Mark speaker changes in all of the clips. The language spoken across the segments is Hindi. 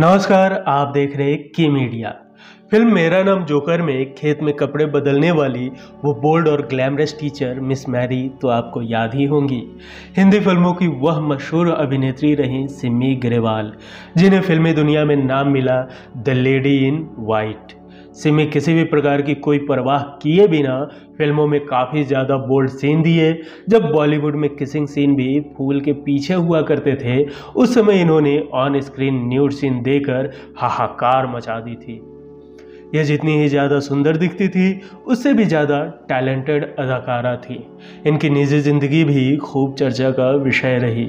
Speaker 1: नमस्कार, आप देख रहे हैं की मीडिया। फिल्म मेरा नाम जोकर में खेत में कपड़े बदलने वाली वो बोल्ड और ग्लैमरस टीचर मिस मैरी तो आपको याद ही होंगी। हिंदी फिल्मों की वह मशहूर अभिनेत्री रहीं सिमी ग्रेवाल, जिन्हें फिल्मी दुनिया में नाम मिला the lady in white. Simi किसी भी प्रकार की कोई परवाह किए बिना फिल्मों में काफ़ी ज़्यादा बोल्ड सीन दिए। जब बॉलीवुड में किसिंग सीन भी फूल के पीछे हुआ करते थे, उस समय इन्होंने ऑन स्क्रीन न्यूड सीन देकर हाहाकार मचा दी थी। यह जितनी ही ज़्यादा सुंदर दिखती थी, उससे भी ज़्यादा टैलेंटेड अदाकारा थी। इनकी निजी ज़िंदगी भी खूब चर्चा का विषय रही।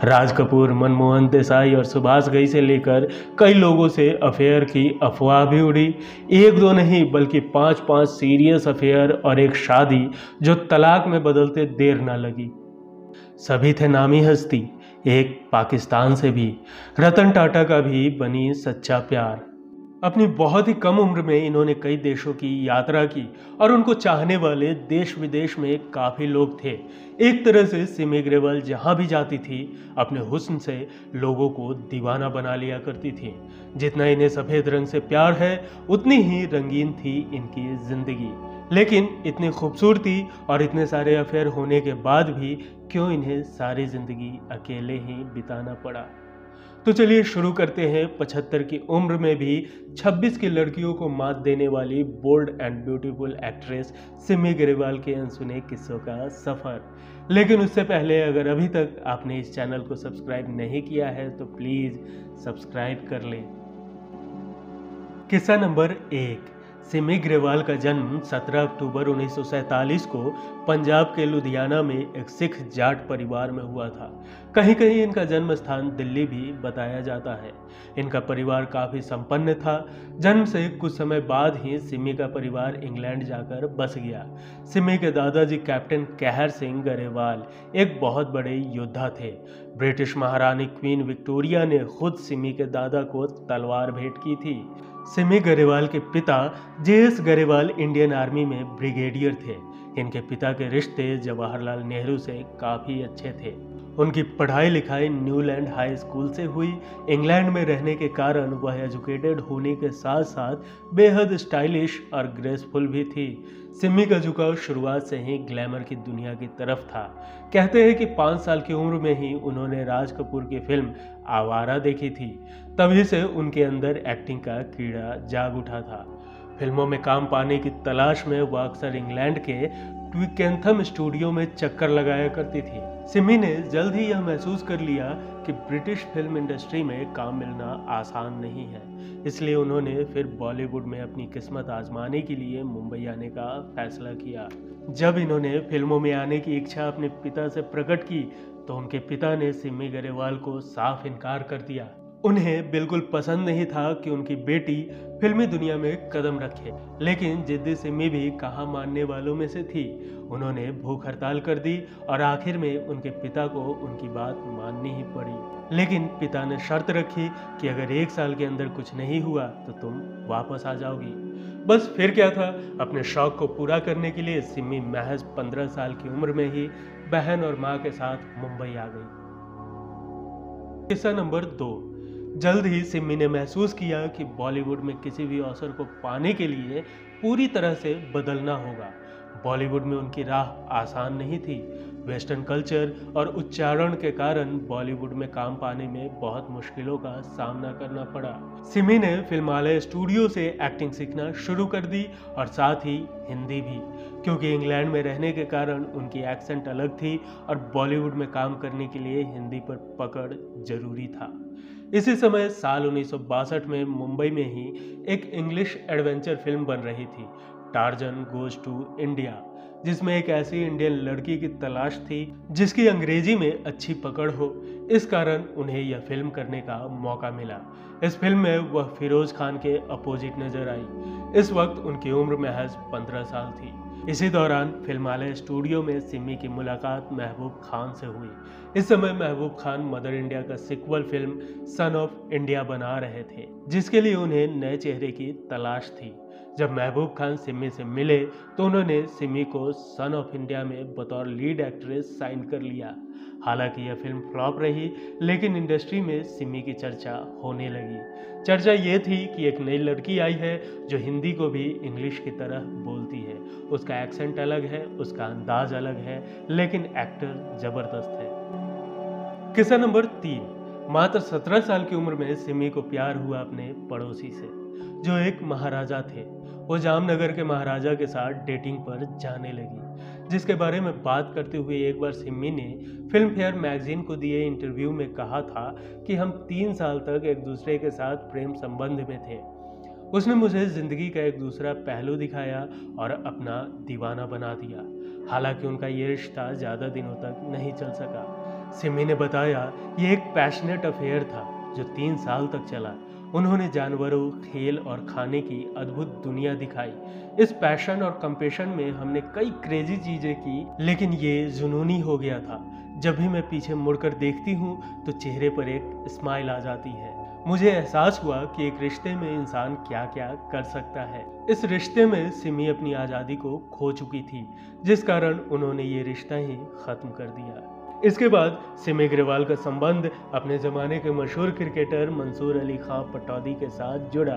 Speaker 1: राज कपूर, मनमोहन देसाई और सुभाष घई से लेकर कई लोगों से अफेयर की अफवाह भी उड़ी। एक दो नहीं बल्कि 5-5 सीरियस अफेयर और एक शादी जो तलाक में बदलते देर न लगी। सभी थे नामी हस्ती, एक पाकिस्तान से भी। रतन टाटा का भी बनी सच्चा प्यार। अपनी बहुत ही कम उम्र में इन्होंने कई देशों की यात्रा की और उनको चाहने वाले देश विदेश में काफ़ी लोग थे। एक तरह से सिमी ग्रेवाल जहाँ भी जाती थी, अपने हुस्न से लोगों को दीवाना बना लिया करती थी। जितना इन्हें सफ़ेद रंग से प्यार है, उतनी ही रंगीन थी इनकी ज़िंदगी। लेकिन इतनी खूबसूरती और इतने सारे अफेयर होने के बाद भी क्यों इन्हें सारी ज़िंदगी अकेले ही बिताना पड़ा। तो चलिए शुरू करते हैं 75 की उम्र में भी 26 की लड़कियों को मात देने वाली bold and beautiful actress Simi Grewal के अनसुने किस्सों का सफ़र। लेकिन उससे पहले अगर अभी तक आपने इस चैनल को सब्सक्राइब नहीं किया है तो प्लीज़ सब्सक्राइब कर लें। किस्सा नंबर 1। सिमी ग्रेवाल का जन्म 17 अक्टूबर 1947 को पंजाब के लुधियाना में एक सिख जाट परिवार में हुआ था। कहीं कहीं इनका जन्म स्थान दिल्ली भी बताया जाता है। इनका परिवार काफ़ी संपन्न था। जन्म से कुछ समय बाद ही सिमी का परिवार इंग्लैंड जाकर बस गया। सिमी के दादाजी कैप्टन कहर सिंह ग्रेवाल एक बहुत बड़े योद्धा थे। ब्रिटिश महारानी क्वीन विक्टोरिया ने खुद सिमी के दादा को तलवार भेंट की थी। सिमी ग्रेवाल के पिता जेएस ग्रेवाल इंडियन आर्मी में ब्रिगेडियर थे। इनके पिता के रिश्ते जवाहरलाल नेहरू से काफ़ी अच्छे थे। उनकी पढ़ाई लिखाई न्यूलैंड हाई स्कूल से हुई। इंग्लैंड में रहने के कारण वह एजुकेटेड होने के साथ साथ बेहद स्टाइलिश और ग्रेसफुल भी थी। सिमी का झुकाव शुरुआत से ही ग्लैमर की दुनिया की तरफ था। कहते हैं कि 5 साल की उम्र में ही उन्होंने राज कपूर की फिल्म आवारा देखी थी। तभी से उनके अंदर एक्टिंग का कीड़ा जाग उठा था। फिल्मों में काम पाने की तलाश में वह अक्सर इंग्लैंड के ट्विकेंथम स्टूडियो में चक्कर लगाया करती थी। सिमी ने जल्द ही यह महसूस कर लिया कि ब्रिटिश फिल्म इंडस्ट्री में काम मिलना आसान नहीं है। इसलिए उन्होंने फिर बॉलीवुड में अपनी किस्मत आजमाने के लिए मुंबई आने का फैसला किया। जब इन्होंने फिल्मों में आने की इच्छा अपने पिता से प्रकट की तो उनके पिता ने सिमी ग्रेवाल को साफ इनकार कर दिया। उन्हें बिल्कुल पसंद नहीं था कि उनकी बेटी फिल्मी दुनिया में कदम रखे। लेकिन जिद्दी सिमी भी कहाँ मानने वालों में से थी। उन्होंने भूख हड़ताल कर दी और आखिर में उनके पिता को उनकी बात माननी ही पड़ी। लेकिन पिता ने शर्त रखी कि अगर 1 साल के अंदर कुछ नहीं हुआ तो तुम वापस आ जाओगी। बस फिर क्या था, अपने शौक को पूरा करने के लिए सिमी महज 15 साल की उम्र में ही बहन और माँ के साथ मुंबई आ गई। किस्सा नंबर 2। जल्द ही सिमी ने महसूस किया कि बॉलीवुड में किसी भी अवसर को पाने के लिए पूरी तरह से बदलना होगा। बॉलीवुड में उनकी राह आसान नहीं थी। वेस्टर्न कल्चर और उच्चारण के कारण बॉलीवुड में काम पाने में बहुत मुश्किलों का सामना करना पड़ा। सिमी ने फिल्मालय स्टूडियो से एक्टिंग सीखना शुरू कर दी और साथ ही हिंदी भी, क्योंकि इंग्लैंड में रहने के कारण उनकी एक्सेंट अलग थी और बॉलीवुड में काम करने के लिए हिंदी पर पकड़ जरूरी था। इसी समय साल 1962 में मुंबई में ही एक इंग्लिश एडवेंचर फिल्म बन रही थी, टार्जन गोज टू इंडिया, जिसमें एक ऐसी इंडियन लड़की की तलाश थी जिसकी अंग्रेजी में अच्छी पकड़ हो। इस कारण उन्हें यह फिल्म करने का मौका मिला। इस फिल्म में वह फिरोज खान के अपोजिट नजर आई। इस वक्त उनकी उम्र महज 15 साल थी। इसी दौरान फिल्मालय स्टूडियो में सिमी की मुलाकात महबूब खान से हुई। इस समय महबूब खान मदर इंडिया का sequel film Son of India बना रहे थे, जिसके लिए उन्हें नए चेहरे की तलाश थी। जब महबूब खान सिमी से मिले तो उन्होंने सिमी को सन ऑफ इंडिया में बतौर लीड एक्ट्रेस साइन कर लिया। हालांकि यह फिल्म फ्लॉप रही, लेकिन इंडस्ट्री में सिमी की चर्चा होने लगी। चर्चा ये थी कि एक नई लड़की आई है जो हिंदी को भी इंग्लिश की तरह बोलती है। उसका एक्सेंट अलग है, उसका अंदाज अलग है, लेकिन एक्टर जबरदस्त है। किस्सा नंबर 3। मात्र 17 साल की उम्र में सिमी को प्यार हुआ अपने पड़ोसी से, जो एक महाराजा थे। वो जामनगर के महाराजा के साथ डेटिंग पर जाने लगी, जिसके बारे में बात करते हुए एक बार सिमी ने फिल्म फेयर मैगजीन को दिए इंटरव्यू में कहा था कि हम 3 साल तक एक दूसरे के साथ प्रेम संबंध में थे। उसने मुझे जिंदगी का एक दूसरा पहलू दिखाया और अपना दीवाना बना दिया। हालांकि उनका ये रिश्ता ज़्यादा दिनों तक नहीं चल सका। सिमी ने बताया, ये एक पैशनेट अफेयर था जो 3 साल तक चला। उन्होंने जानवरों, खेल और खाने की अद्भुत दुनिया दिखाई। इस पैशन और कंपेशन में हमने कई क्रेजी चीजें की, लेकिन ये जुनूनी हो गया था। जब भी मैं पीछे मुड़कर देखती हूँ तो चेहरे पर एक स्माइल आ जाती है। मुझे एहसास हुआ कि एक रिश्ते में इंसान क्या क्या कर सकता है। इस रिश्ते में सिमी अपनी आज़ादी को खो चुकी थी, जिस कारण उन्होंने ये रिश्ता ही खत्म कर दिया। इसके बाद सिमी ग्रेवाल का संबंध अपने ज़माने के मशहूर क्रिकेटर मंसूर अली खां पटौदी के साथ जुड़ा।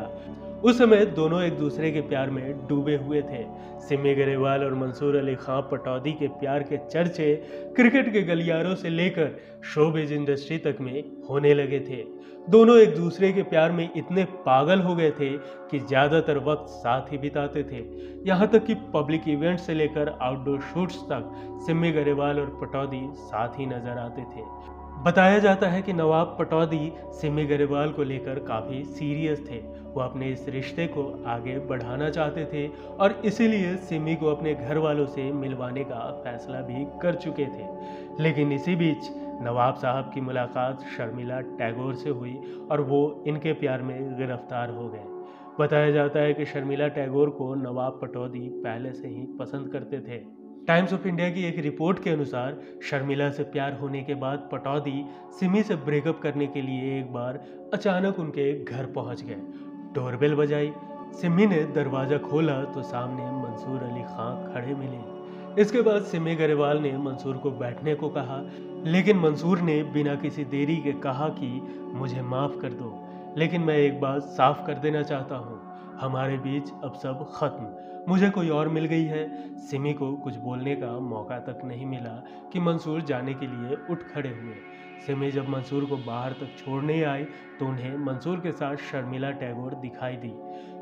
Speaker 1: उस समय दोनों एक दूसरे के प्यार में डूबे हुए थे। सिमी ग्रेवाल और मंसूर अली खां पटौदी के प्यार के चर्चे क्रिकेट के गलियारों से लेकर शोबिज इंडस्ट्री तक में होने लगे थे। दोनों एक दूसरे के प्यार में इतने पागल हो गए थे कि ज़्यादातर वक्त साथ ही बिताते थे। यहाँ तक कि पब्लिक इवेंट से लेकर आउटडोर शूट्स तक सिमी ग्रेवाल और पटौदी साथ ही नजर आते थे। बताया जाता है कि नवाब पटौदी सिमी ग्रेवाल को लेकर काफ़ी सीरियस थे। वो अपने इस रिश्ते को आगे बढ़ाना चाहते थे और इसीलिए सिमी को अपने घर वालों से मिलवाने का फैसला भी कर चुके थे। लेकिन इसी बीच नवाब साहब की मुलाकात शर्मिला टैगोर से हुई और वो इनके प्यार में गिरफ्तार हो गए। बताया जाता है कि शर्मिला टैगोर को नवाब पटौदी पहले से ही पसंद करते थे। टाइम्स ऑफ इंडिया की एक रिपोर्ट के अनुसार शर्मिला से प्यार होने के बाद पटौदी सिमी से ब्रेकअप करने के लिए एक बार अचानक उनके घर पहुंच गए। डोरबेल बजाई, सिमी ने दरवाजा खोला तो सामने मंसूर अली खां खड़े मिले। इसके बाद सिमी ग्रेवाल ने मंसूर को बैठने को कहा, लेकिन मंसूर ने बिना किसी देरी के कहा कि मुझे माफ़ कर दो, लेकिन मैं एक बात साफ कर देना चाहता हूँ, हमारे बीच अब सब खत्म, मुझे कोई और मिल गई है। सिमी को कुछ बोलने का मौका तक नहीं मिला कि मंसूर जाने के लिए उठ खड़े हुए। सिमी जब मंसूर को बाहर तक छोड़ने आई तो उन्हें मंसूर के साथ शर्मिला टैगोर दिखाई दी।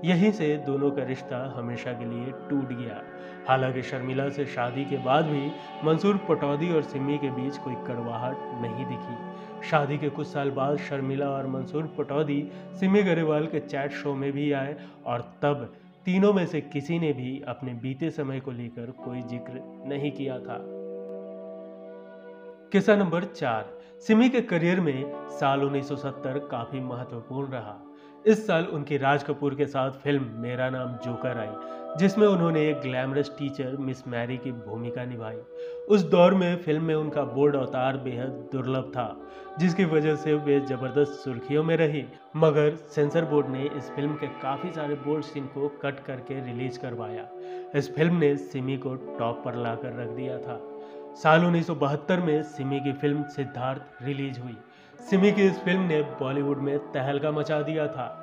Speaker 1: यहीं से दोनों का रिश्ता हमेशा के लिए टूट गया। हालांकि शर्मिला से शादी के बाद भी मंसूर पटौदी और सिमी के बीच कोई कड़वाहट नहीं दिखी। शादी के कुछ साल बाद शर्मिला और मंसूर पटौदी सिमी ग्रेवाल के चैट शो में भी आए और तब तीनों में से किसी ने भी अपने बीते समय को लेकर कोई जिक्र नहीं किया था। किस्सा नंबर 4। सिमी के करियर में साल 1970 काफी महत्वपूर्ण रहा। इस साल उनकी राज कपूर के साथ फिल्म मेरा नाम जोकर आई, जिसमें उन्होंने एक ग्लैमरस टीचर मिस मैरी की भूमिका निभाई। उस दौर में फिल्म में उनका बोल्ड अवतार बेहद दुर्लभ था, जिसकी वजह से वे जबरदस्त सुर्खियों में रही। मगर सेंसर बोर्ड ने इस फिल्म के काफ़ी सारे बोल्ड सीन को कट करके रिलीज करवाया। इस फिल्म ने सिमी को टॉप पर लाकर रख दिया था। साल 1972 में सिमी की फिल्म सिद्धार्थ रिलीज हुई। सिमी की इस फिल्म ने बॉलीवुड में तहलका मचा दिया था।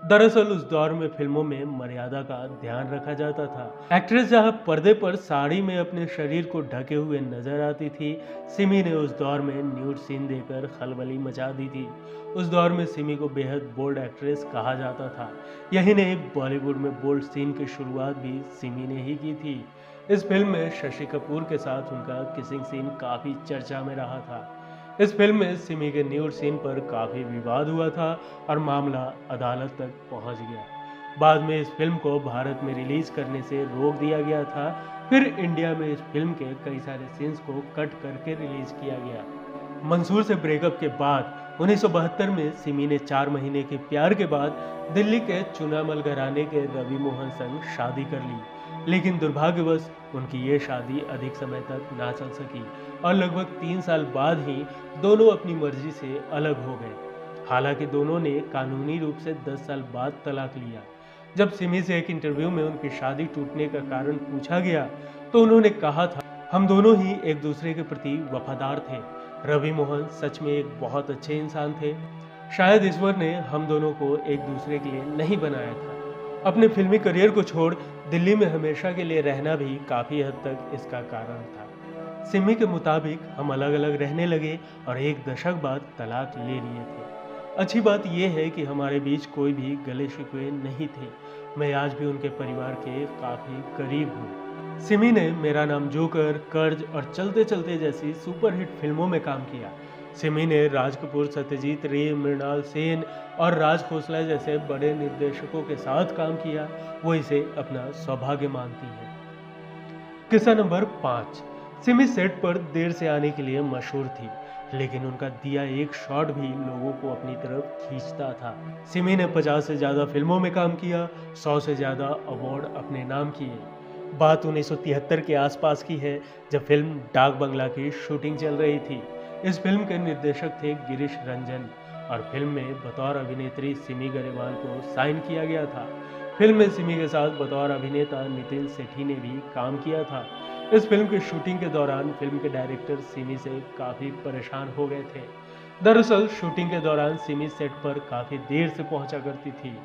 Speaker 1: दरअसल उस दौर में फिल्मों में मर्यादा का ध्यान रखा जाता था। एक्ट्रेस जहां पर्दे पर साड़ी में अपने शरीर को ढके हुए नजर आती थी, सिमी ने उस दौर में न्यूड सीन देकर खलबली मचा दी थी। उस दौर में सिमी को बेहद बोल्ड एक्ट्रेस कहा जाता था। यही नहीं, बॉलीवुड में बोल्ड सीन की शुरुआत भी सिमी ने ही की थी। इस फिल्म में शशि कपूर के साथ उनका किसिंग सीन काफ़ी चर्चा में रहा था। इस फिल्म में सिमी के न्यूड सीन पर काफ़ी विवाद हुआ था और मामला अदालत तक पहुंच गया। बाद में इस फिल्म को भारत में रिलीज करने से रोक दिया गया था। फिर इंडिया में इस फिल्म के कई सारे सीन्स को कट करके रिलीज किया गया। मंसूर से ब्रेकअप के बाद 1972 में सिमी ने 4 महीने के प्यार के बाद दिल्ली के चुनामल घराने के रवि मोहन संग शादी कर ली। लेकिन दुर्भाग्यवश उनकी ये शादी अधिक समय तक ना चल सकी और लगभग 3 साल बाद ही दोनों अपनी मर्जी से अलग हो गए। हालांकि दोनों ने कानूनी रूप से 10 साल बाद तलाक लिया। जब सिमी से एक इंटरव्यू में उनकी शादी टूटने का कारण पूछा गया तो उन्होंने कहा था, हम दोनों ही एक दूसरे के प्रति वफादार थे। रवि मोहन सच में एक बहुत अच्छे इंसान थे। शायद ईश्वर ने हम दोनों को एक दूसरे के लिए नहीं बनाया था। अपने फिल्मी करियर को छोड़ दिल्ली में हमेशा के लिए रहना भी काफी हद तक इसका कारण था। सिमी के मुताबिक हम अलग अलग रहने लगे और एक दशक बाद तलाक ले लिए थे। अच्छी बात यह है कि हमारे बीच कोई भी गले शिकवे नहीं थे। मैं आज भी उनके परिवार के काफी करीब हूँ। सिमी ने मेरा नाम जोकर, कर्ज और चलते चलते जैसी सुपरहिट फिल्मों में काम किया। सिमी ने राज कपूर, सत्यजीत रे, मृणाल सेन और राज खोसला जैसे बड़े निर्देशकों के साथ काम किया। वो इसे अपना सौभाग्य मानती है। किस्सा नंबर 5। सिमी सेट पर देर से आने के लिए मशहूर थी, लेकिन उनका दिया एक शॉट भी लोगों को अपनी तरफ खींचता था। सिमी ने 50 से ज्यादा फिल्मों में काम किया, 100 से ज्यादा अवार्ड अपने नाम किए। बात 1973 के आसपास की है, जब फिल्म डाक बंगला की शूटिंग चल रही थी। इस फिल्म के निर्देशक थे गिरीश रंजन और फिल्म में बतौर अभिनेत्री सिमी गरेवाल को साइन किया गया था। फिल्म में सिमी के साथ बतौर अभिनेता नितिन सेठी ने भी काम किया था। इस फिल्म की शूटिंग के दौरान फिल्म के डायरेक्टर सिमी से काफी परेशान हो गए थे। दरअसल शूटिंग के दौरान सिमी सेट पर काफी देर से पहुंचा करती थी।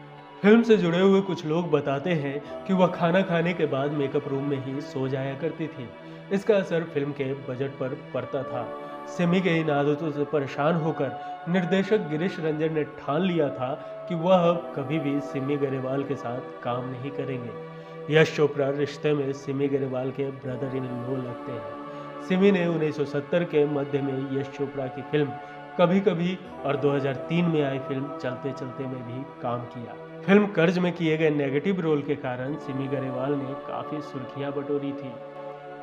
Speaker 1: फिल्म से जुड़े हुए कुछ लोग बताते हैं कि वह खाना खाने के बाद मेकअप रूम में ही सो जाया करती थी। इसका असर फिल्म के बजट पर पड़ता था। सिमी के इन आदतों से परेशान होकर निर्देशक गिरीश रंजन ने ठान लिया था कि वह अब कभी भी सिमी गरेवाल के साथ काम नहीं करेंगे। यश चोपड़ा रिश्ते में सिमी गरेवाल के ब्रदर इन लॉ लगते हैं। सिमी ने 1970 के मध्य में यश चोपड़ा की फिल्म कभी कभी और 2003 में आई फिल्म चलते चलते में भी काम किया। फिल्म कर्ज में किए गए नेगेटिव रोल के कारण सिमी गरेवाल ने काफी सुर्खियां बटोरी थी।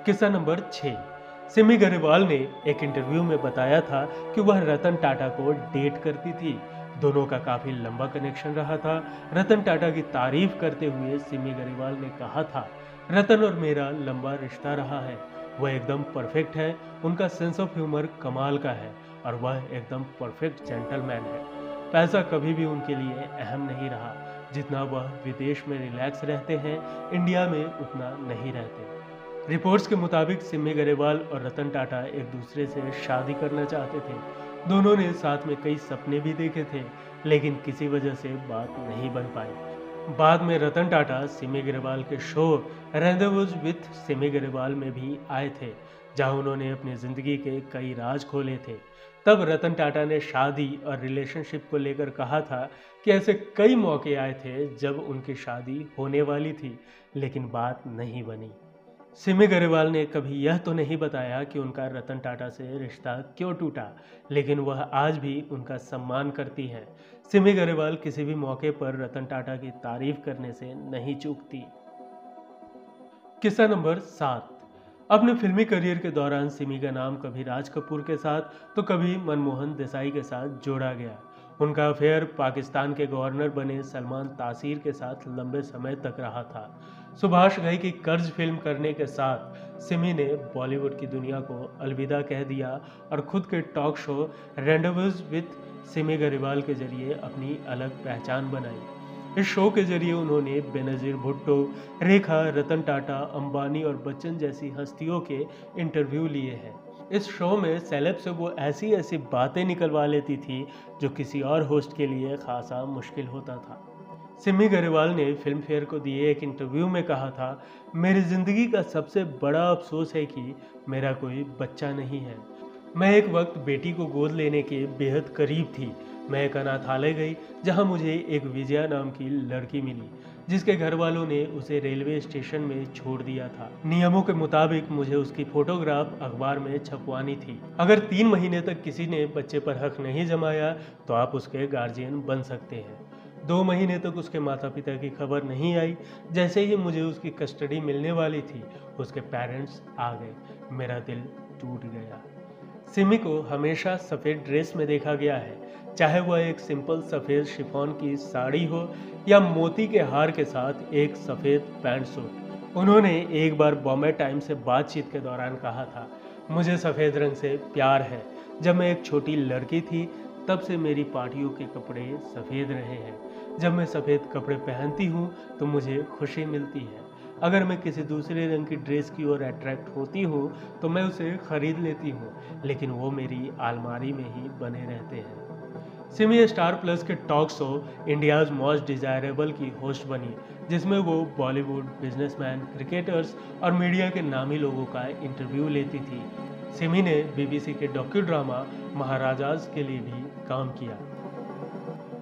Speaker 1: किस्सा नंबर 6। सिमी गरेवाल ने एक इंटरव्यू में बताया था कि वह रतन टाटा को डेट करती थी। दोनों का काफी लंबा कनेक्शन रहा था। रतन टाटा की तारीफ करते हुए सिमी गरेवाल ने कहा था, रतन और मेरा लंबा रिश्ता रहा है। वह एकदम परफेक्ट है, उनका सेंस ऑफ ह्यूमर कमाल का है और वह एकदम परफेक्ट जेंटलमैन है। पैसा कभी भी उनके लिए अहम नहीं रहा। जितना वह विदेश में रिलैक्स रहते हैं, इंडिया में उतना नहीं रहते। रिपोर्ट्स के मुताबिक सिमी गरेवाल और रतन टाटा एक दूसरे से शादी करना चाहते थे। दोनों ने साथ में कई सपने भी देखे थे, लेकिन किसी वजह से बात नहीं बन पाई। बाद में रतन टाटा सिमी गरेवाल के show rendezvous with Simi Grewal में भी आए थे, जहां उन्होंने अपनी जिंदगी के कई राज खोले थे। तब रतन टाटा ने शादी और रिलेशनशिप को लेकर कहा था कि ऐसे कई मौके आए थे जब उनकी शादी होने वाली थी, लेकिन बात नहीं बनी। सिमी गरेवाल ने कभी यह तो नहीं बताया कि उनका रतन टाटा से रिश्ता क्यों टूटा, लेकिन वह आज भी उनका सम्मान करती हैं। सिमी गरेवाल किसी भी मौके पर रतन टाटा की तारीफ करने से नहीं चूकती। किस्सा नंबर 7। अपने फिल्मी करियर के दौरान सिमी का नाम कभी राज कपूर के साथ तो कभी मनमोहन देसाई के साथ जोड़ा गया। उनका अफेयर पाकिस्तान के गवर्नर बने सलमान तासीर के साथ लंबे समय तक रहा था। सुभाष घई की कर्ज फिल्म करने के साथ सिमी ने बॉलीवुड की दुनिया को अलविदा कह दिया और खुद के talk show rendezvous with Simi Garewal के जरिए अपनी अलग पहचान बनाई। इस शो के जरिए उन्होंने बेनजीर भुट्टो, रेखा, रतन टाटा, अंबानी और बच्चन जैसी हस्तियों के इंटरव्यू लिए हैं। इस शो में सेलेब से वो ऐसी ऐसी बातें निकलवा लेती थी जो किसी और होस्ट के लिए खासा मुश्किल होता था। सिमी गरेवाल ने फिल्म फेयर को दिए एक इंटरव्यू में कहा था, मेरी जिंदगी का सबसे बड़ा अफसोस है कि मेरा कोई बच्चा नहीं है। मैं एक वक्त बेटी को गोद लेने के बेहद करीब थी। मैं एक अनाथालय गई जहां मुझे एक विजया नाम की लड़की मिली, जिसके घर वालों ने उसे रेलवे स्टेशन में छोड़ दिया था। नियमों के मुताबिक मुझे उसकी फोटोग्राफ अखबार में छपवानी थी। अगर 3 महीने तक किसी ने बच्चे पर हक नहीं जमाया तो आप उसके गार्जियन बन सकते हैं। 2 महीने तक उसके माता पिता की खबर नहीं आई। जैसे ही मुझे उसकी कस्टडी मिलने वाली थी, उसके पेरेंट्स आ गए। मेरा दिल टूट गया। सिमी को हमेशा सफ़ेद ड्रेस में देखा गया है, चाहे वह एक सिंपल सफ़ेद शिफॉन की साड़ी हो या मोती के हार के साथ एक सफ़ेद पैंट सूट। उन्होंने एक बार बॉम्बे टाइम्स से बातचीत के दौरान कहा था, मुझे सफ़ेद रंग से प्यार है। जब मैं एक छोटी लड़की थी तब से मेरी पार्टियों के कपड़े सफ़ेद रहे हैं। जब मैं सफ़ेद कपड़े पहनती हूँ तो मुझे खुशी मिलती है। अगर मैं किसी दूसरे रंग की ड्रेस की ओर अट्रैक्ट होती हूँ तो मैं उसे खरीद लेती हूँ, लेकिन वो मेरी अलमारी में ही बने रहते हैं। सिमी स्टार प्लस के talk show India's most desirable की होस्ट बनी, जिसमें वो बॉलीवुड, बिजनेसमैन, क्रिकेटर्स और मीडिया के नामी लोगों का इंटरव्यू लेती थी। सिमी ने बीबीसी के डॉक्यू ड्रामा महाराजाज के लिए भी काम किया।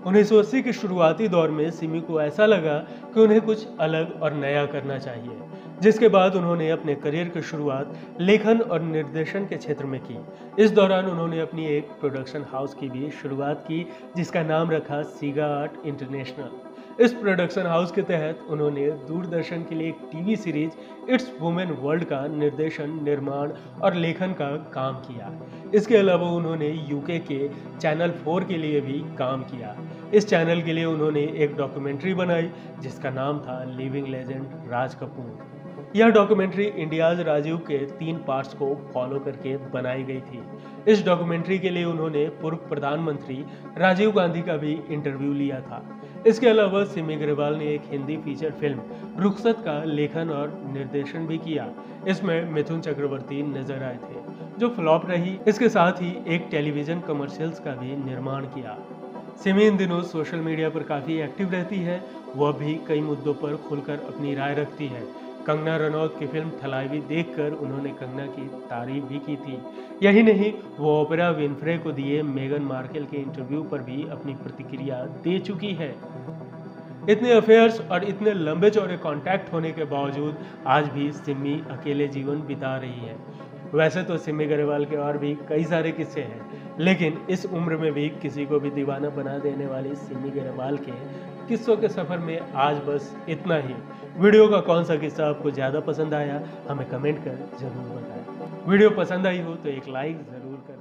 Speaker 1: 1980 के शुरुआती दौर में सिमी को ऐसा लगा कि उन्हें कुछ अलग और नया करना चाहिए, जिसके बाद उन्होंने अपने करियर की शुरुआत लेखन और निर्देशन के क्षेत्र में की। इस दौरान उन्होंने अपनी एक प्रोडक्शन हाउस की भी शुरुआत की, जिसका नाम रखा सीगा आर्ट इंटरनेशनल। इस प्रोडक्शन हाउस के तहत उन्होंने दूरदर्शन के लिए एक TV series it's women world का निर्देशन, निर्माण और लेखन का काम किया। इसके अलावा उन्होंने यूके के चैनल 4 के लिए भी काम किया। इस चैनल के लिए उन्होंने एक डॉक्यूमेंट्री बनाई जिसका नाम था लिविंग लेजेंड राज कपूर। यह डॉक्यूमेंट्री इंडियाज राजीव के 3 पार्ट्स को फॉलो करके बनाई गई थी। इस डॉक्यूमेंट्री के लिए उन्होंने पूर्व प्रधानमंत्री राजीव गांधी का भी इंटरव्यू लिया था। इसके अलावा सिमी ग्रेवाल ने एक हिंदी फीचर फिल्म रुखसत का लेखन और निर्देशन भी किया। इसमें मिथुन चक्रवर्ती नजर आए थे, जो फ्लॉप रही। इसके साथ ही एक टेलीविजन कमर्शियल्स का भी निर्माण किया। सिमी इन दिनों सोशल मीडिया पर काफ़ी एक्टिव रहती है। वह भी कई मुद्दों पर खुलकर अपनी राय रखती है। कंगना रनौत की फिल्म थलाइवी देखकर उन्होंने कंगना की तारीफ भी की थी। यही नहीं, वो ओपरा विनफ्रे को दिए मेगन मार्केल के इंटरव्यू पर भी अपनी प्रतिक्रिया दे चुकी है। इतने अफेयर्स और इतने लंबे चौड़े कॉन्टैक्ट होने के बावजूद आज भी सिमी अकेले जीवन बिता रही है। वैसे तो सिमी ग्रेवाल के और भी कई सारे किस्से हैं, लेकिन इस उम्र में भी किसी को भी दीवाना बना देने वाली सिमी ग्रेवाल के किस्सों के सफ़र में आज बस इतना ही। वीडियो का कौन सा किस्सा आपको ज़्यादा पसंद आया, हमें कमेंट कर ज़रूर बताएं। वीडियो पसंद आई हो तो एक लाइक ज़रूर करें।